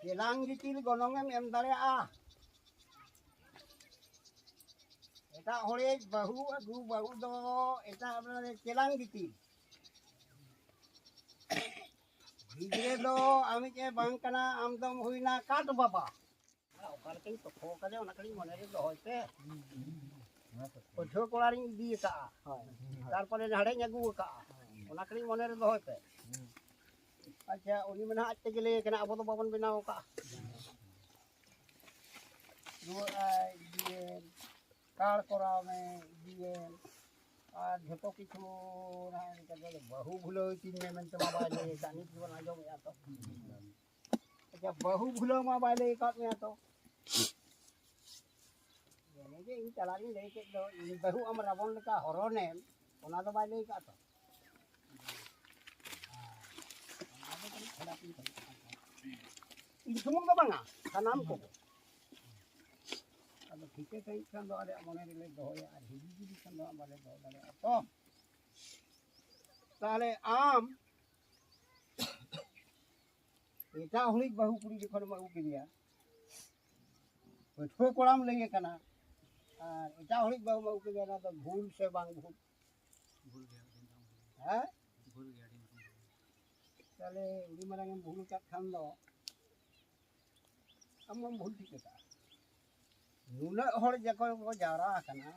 Jelang gitil gonongem em dareaa. Eta hore bahu agu bahu do eta apnare jelang gitil. Gidre do ami ke bang kana amdam huina kat baba. Okar ke to kho kale ona kali monere do hoite. Ojo kolaring di ka. Tarpore hade nyagu ka. Ona kali monere do hoite. Acha uni mana atte gele kena abo do babon binaw ka. Dua dia car करा में दिए और झटो किछु ना करे बहु भूलो तीन में मन तमा बाले जानी जीवन आ जाओ या तो अच्छा बहु भूलो मा बाले का में तो ये जे इन चला इन लेके दो इन बहु हम रावण का हरोने ओना तो बाले का तो इन सुमुंग का बांगा सनाम को अब ठीक है कहीं खान दो अरे मने रे दो यार हिजी जी खान दो बाले दो दाले तो ताले आम एटा हुई बहु पुरी जखन मा उके दिया ओठो कोड़ाम लेगे कना और एटा हुई बहु मा उके दिया ना तो भूल से बांग भूल गया हैं भूल गया ताले उडी मारंगे भूल का खान दो हम भूल ठीक है नुना हर जगह को जारा कना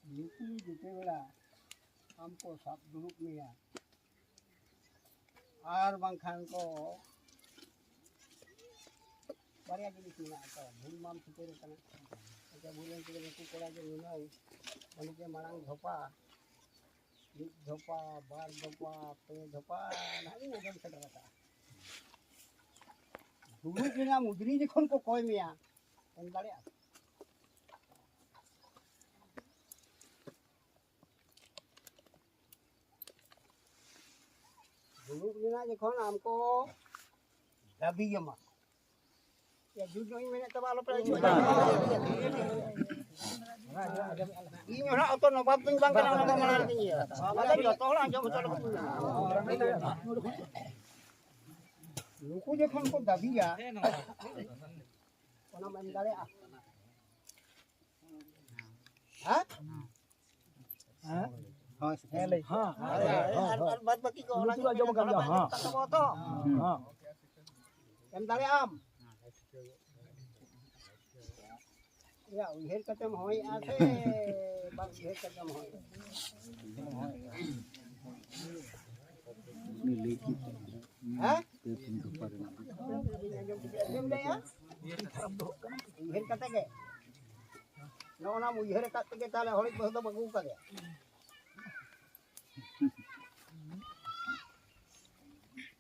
नुकु जिते बेला हमको सब दुरुक मिया आर बंखान को बारिया जिनिस मिया तो भूल माम सुतेर कना अच्छा भूलन के नुकु कोड़ा जे नुना उनी के मांग धोपा एक धोपा बार धोपा पे धोपा नाही ओजन सटरता दुरु बिना मुद्री जखन को कोय मिया एम दाड़े दुरु बिना जखन हमको दबियमा या जुजो मेने तबालो पर इन होना तो नबाब तुम बांग कना ना मार दी मतलब जतो हला जो चलो नुकु जखन को दबिया ओना मन दाड़े हां हां हां ले हां और बात बाकी को ओना जो मका हां तो हां एम दाड़े आम या उहेर कतम होई आसे बात उहेर कतम होई लेकी हैं एम ले या उहेर कते के नोना उहेर कते के ताले होली बहुत बगु करे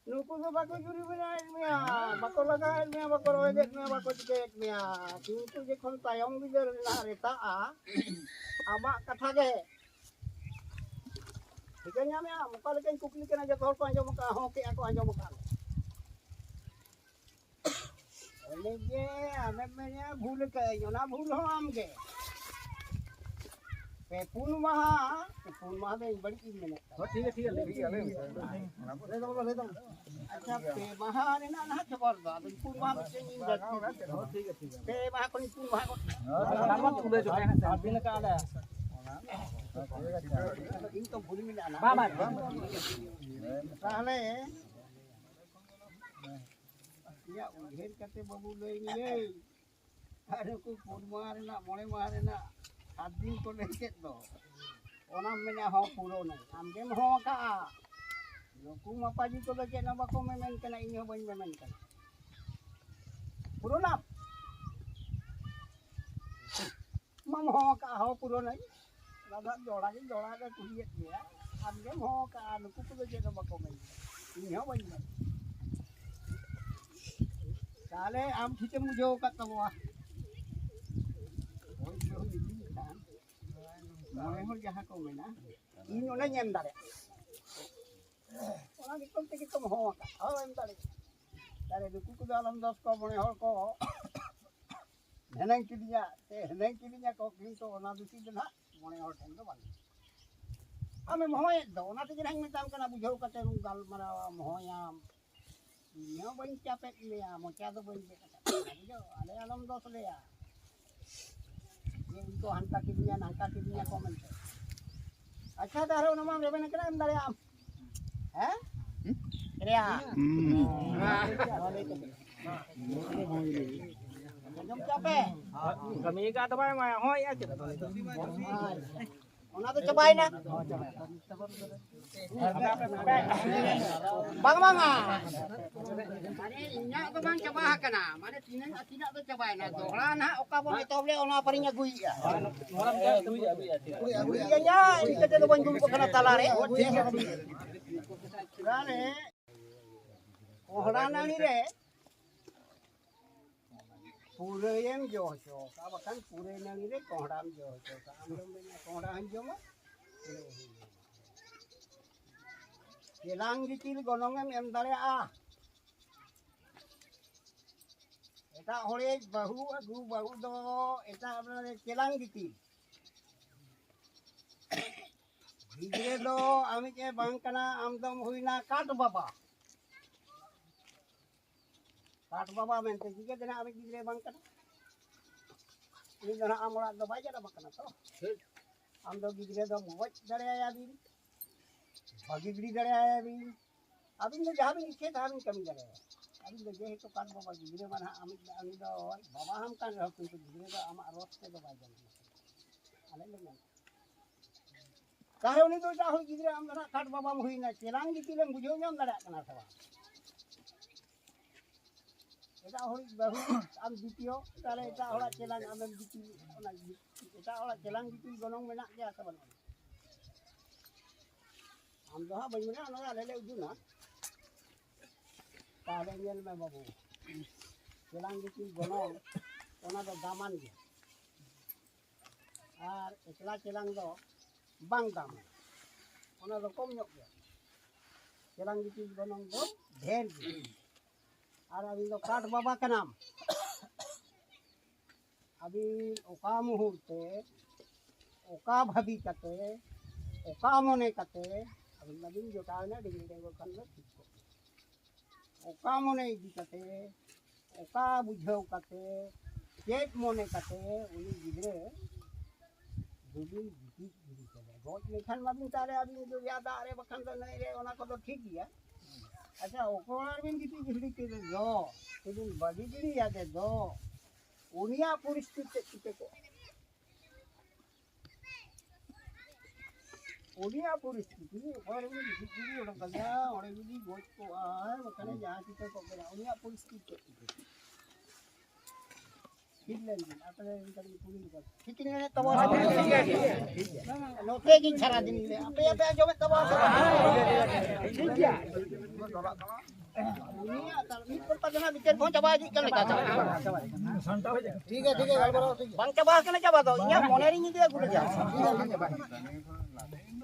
नुकु तो बाको जुरी बनाए मिया बाको लगाए मिया बाको रोए देख मिया बाको चिकेट मिया किंतु जखन तायम बिजर ना रेता आमा कथा के ठिकanya में मुका लेकिन कुकली के ना जब हर को आजो मुका हो के को आजो मुका ले जे हमें मैंने भूल के ना भूल हो हम के पे पुन महा में बड़ी चीज में ठीक है ले दो अच्छा पे महा ने ना खबर दा पुन महा में चेंज ठीक है पे महा को पुन महा को नाम तुले जो है दिन का आला इन तो भूल में आना बाबा ताले या उहेर कते बाबू ले अरे को पुन मारे ना मोने मारे ना आदमी को लेके दो ओना मेने हो पूरो नहीं हम गेम हो का नुकु मापाजी को लेके ना बाको में मेन कना इन हो बन मेन कना पूरो ना मम हो का हो पूरो नहीं दादा जोड़ा के कुलिए दिया हम गेम हो का नुकु को लेके ना बाको में इन हो बन ताले आम ठीक मुझे का तबवा मोने हर जहां को मेना इन ओना नेम दारे ओना निकल ते कितम हो का हो एम दारे दारे दुकु को दालम 10 को मोने हर को हेनंग किदिया को किंतु ओना दुसी दना मोने हर ठन दो बानी आमे मोय दो ओना ते जहां में ताम कना बुझाउ कते गाल मारा मोयाम न्यो bañ capek mea mocha do bañ jo ale alam dos le ya ये तो हंका कितनिया कमेंट अच्छा तारो नमा रेबे न करा अंदर या हैं रे जम चापे kami ka to ba ma hoy a ona to cabay na bang bang mane inya to bang cabah kana mane tidak to cabay na dola na oka bo ito ble ona parinya gui ya iya nya ini kete bang gum kana talare gane ohra na ni re पूरे M जो हो का बखन पूरे नंगी रे कोहड़ाम जो हो का हम लोग में कोहड़ा हन जो मा केलांग गितिल गोनोंग एम दारे आ एटा होरे बहु दो एटा अपने केलांग गितिल गिदरे दो आमी के बांग कना आमदम हुइना काट बाबा मेंते जिगे देना आमी गिदरे बांग कना ini dana amora do baja da bakana to am do गिदरे दो मोच दरे आया दिन बागी गिरी दरे आया दिन अबिन दो जहां भी खेत हां कमी दरे अबिन दो जे तो काट बाबा गिदरे माना आमी दो बाबा हम कान रह किंतु गिदरे दो आमा रोस ते दो बाजा आले लेना काहे उनी दो जा हो गिदरे आम दना काट बाबा म हुइना चेलांग गितिले बुझो नाम दरा कना सवा এটা হই বহু am দ্বিতীয় তাহলে এটা হলা চেলাং am দ্বিতীয় ওনা এটা হলা চেলাং দ্বিতীয় গনং মেনা কে আছে বল am doha bañuna na lele uduna তাহলে ñel me babu চেলাং দ্বিতীয় গনং ওনা do daman ge আর একলা চেলাং do bang dam ওনা do kom ñok ge চেলাং দ্বিতীয় গনং do ঢের আর আমি তো কাঠ বাবা का नाम अभी ओका मुहूर्ते ओका भाभी कते ओका मने कते अभी नवीन जोटा ने डिग्री देगो कन ठीक को ओका मने इदी कते ओका बुझो कते चेक मने कते उनी गिदरे दुबिन गिदी चले बहुत लेखन माबिन तारे अभी जो याद आ रे बखन तो नहीं रे ओना को तो ठीक ही है अच्छा ओकोर बिन गिती गिड़ी के दो दिन बड़ी गिड़ी याद है दो उनिया परिस्थिति किते को उनिया परिस्थिति और बिन गिड़ी ओडा गया और बिन गोच को आ मकने जहां किते को उनिया परिस्थिति किल्लेंदी आपले इनकरी पूरी कर ठीक ने तबो नोते की छरा दिन ले आपे जो में तबो ठीक है दुनिया तलमी पर पजना बिचर पहुंच चबा जी कल का ठीक है गलबरो बंग चबा के चबा दो या मोनेरी नि दे गुड़ जा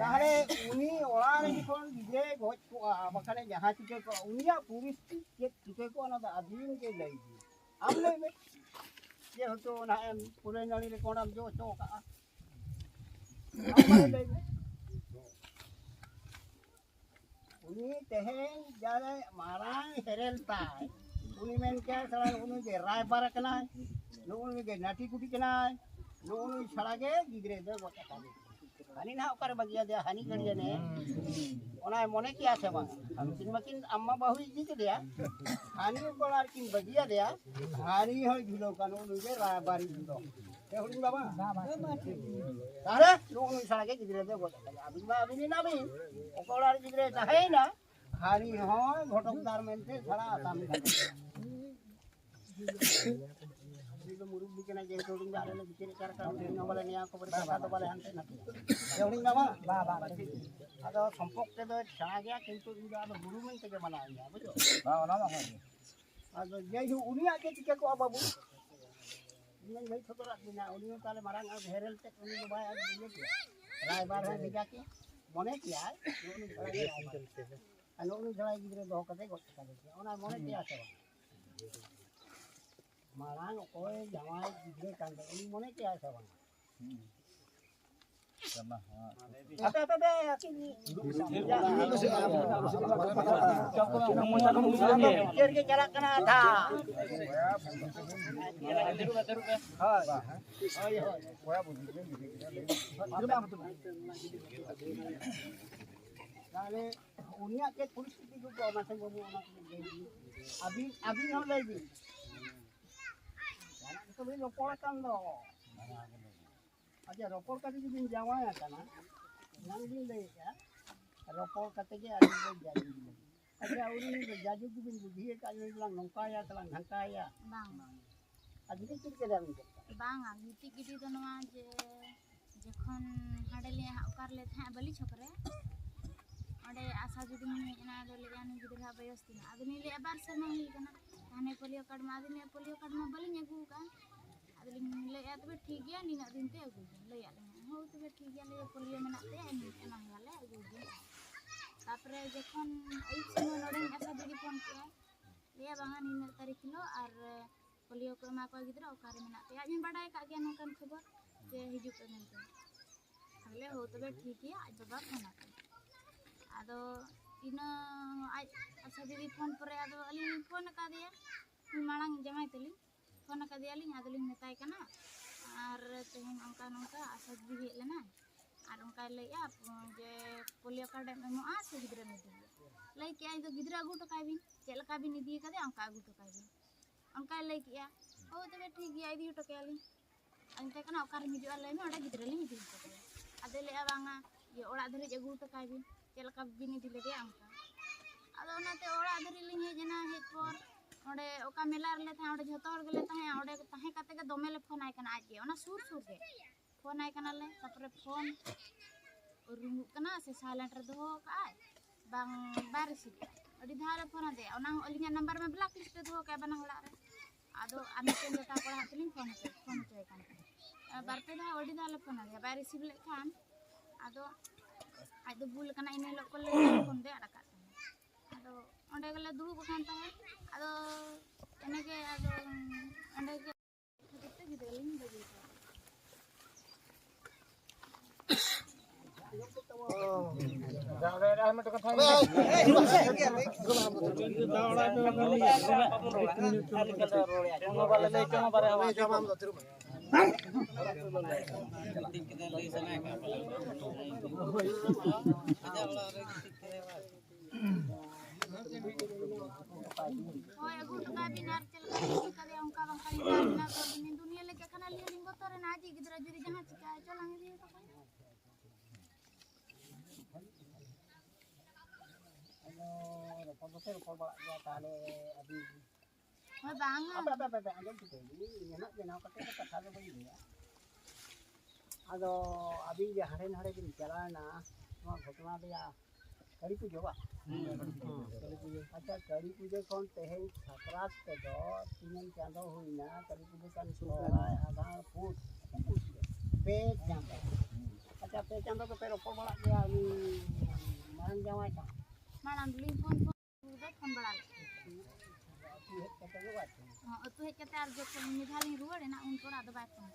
तारे उनी ओळा रे कोन बिजे गोच को बखने जहां चिके को उनिया पूरी के चिके को ना अधीन के लई हमले में ये तो ना पूरे नली रे कोणम जो चौका उनी तेहेन जारे मारांग हेरेलता उनी मेन क्या सला उनी के राय बार कना उनी के नाटी कुटी कना उनी छड़ा के गिगरे दे गोटा हानि ना ओकर बगिया दे हानि करिए ने ओना मने क्या से बा हम किन मकिन अम्मा बहु जी के दिया हानि कोलार किन बगिया दे हानि हो झुलो कनो उनी के राय बारी झुलो ते हुन बाबा तारे उनी छड़ा के गिगरे दे गोटा अभी ना भी ओकोलार गिगरे चाहे ना हानि हो घटकदार मेनते छड़ा आसामी तो मुरुग बिकना जे तोडिंग जाले ले बिचरे कर का न बोले निया को बड़ा तो बोले हंते ना एवढिंग ना बा अदो संपक ते दो छा गया किंतु इदा अदो गुरु में के बनाया बुझो हां ना ना अदो जे उनिया के टिके को बाबू ini नहीं खतरा बिना उनिया ताले मारंग आ हेरेल ते उनी तो बाय आज दिए राय बार है दिगा के मने किया उनी छड़ा अनो उनी छड़ा गिदरे दो कते गोट का दे ओना मने किया से मारांग कोई जवाई गिदरे कांदे उनी मने किया से Apa akin pikir ke jalan kena ada. Kali unia ke polis itu kok masih mau anak ini. Abi nggak lagi. Jangan itu beli laporkan loh. Aja ropor kata di Jawa ya kan, nang dile ya, ropor kata dia ada jadi. Aja uri berjaju di budi kalau bilang nongkaya kelang hangkaya. Bang. Aja itu kita dah Bang, giti giti तो नवा जे जखन हाडले उकार ले था बलि छोकरे ओडे आशा जुदी मने एना दले जाने गिदरा बयस्ती आदमी ले बार से नहीं कना थाने पोलियो कार्ड मा आदमी पोलियो कार्ड मा बलि नेगु का आदमी ले या तबे ठीक गया निना दिन ते अगु ले या हो तबे ठीक गया ले पोलियो मेना ते एना वाले अगु तापरे जखन ओइ समय नोडे आशा जुदी फोन के ले बांगा निना तारीख लो आर पोलियो को मा को गिदरा ओकारे मेना ते आजन बाडाय का गया नोकन खबर जे हिजु के मेनते हले हो तबे ठीक गया आज बाबा फोन आते आदो इना आज आशा जुदी फोन परे आदो अली फोन का दिया मांग जमाई तली फोन का दिया लिंग आदलिंग मेताय कना आर तेहन अंका नंका आशा जुदी हेज लेना आर उनका लैया जे पोलियो कार्ड एमो आ से गिदरा में लई के आई तो गिदरा अगु टकाय बिन चेल का बिन इदी कदे अंका अगु टकाय बिन अंका लई किया ओ तबे ठीक गया इदी टकायली अंते कना ओकार हिजु लई में ओडा गिदरा लिंग इदी टकाय आदे ले बांगा ये ओड़ा धरि अगु टकाय बिन चेल का बिन इदी लगे अंका आदो ओनाते ओड़ा धरि लिंग हेजना हेज पर ओडे ओका मेला रे था ओडे झतो हर गेले ताहे ओडे ताहे काते के दोमेले फोन आय कना आज ओना सुर सुर के फोन आय कना ले तापरे फोन रुंगु कना से साइलेंट रे दो काय बांग बारिश अडी धारे फोन दे ओना अलिंगा नंबर में ब्लॉक लिस्ट दो के बना होला रे आदो आमी के बेटा पढ़ा हतलिन फोन चय कान बारपे दा अडी धाले फोन दे बारिश ले खान आदो आज दो बुल कना इने लोग को ले फोन दे अडका आदो ओंडे गले दुड़ुब खान ताहे आदो एने के आदो ओंडे के किते गिदलिन बगी होय अगु टका बिनार चल का दे उनका बंका ना को दिन दुनिया लेके कना लिए लिंगो तोरे ना जी गिदरा जुरी जहां चिका चल हमें दिए तो ropor balak dia tale abi. होय बांगा Apa anjing gitu. Ini enak jenau kate kata kata begini ya. Ado abi je hare din jalana ma घटना दिया करी पूजो बा करी पूजो अच्छा करी पूजो कौन तेहे सकरात के दो तीन चांदो हुईना करी पूजो kan सुराय आधा फूट पे चांदो अच्छा पे चांदो के पे ropor balak dia ni marang jawai ka मानन दुली फोन दे फोन बड़ा kata juga हां तो हे कते आर जो निधाली रुवड़े ना उन तोरा दबाय फोन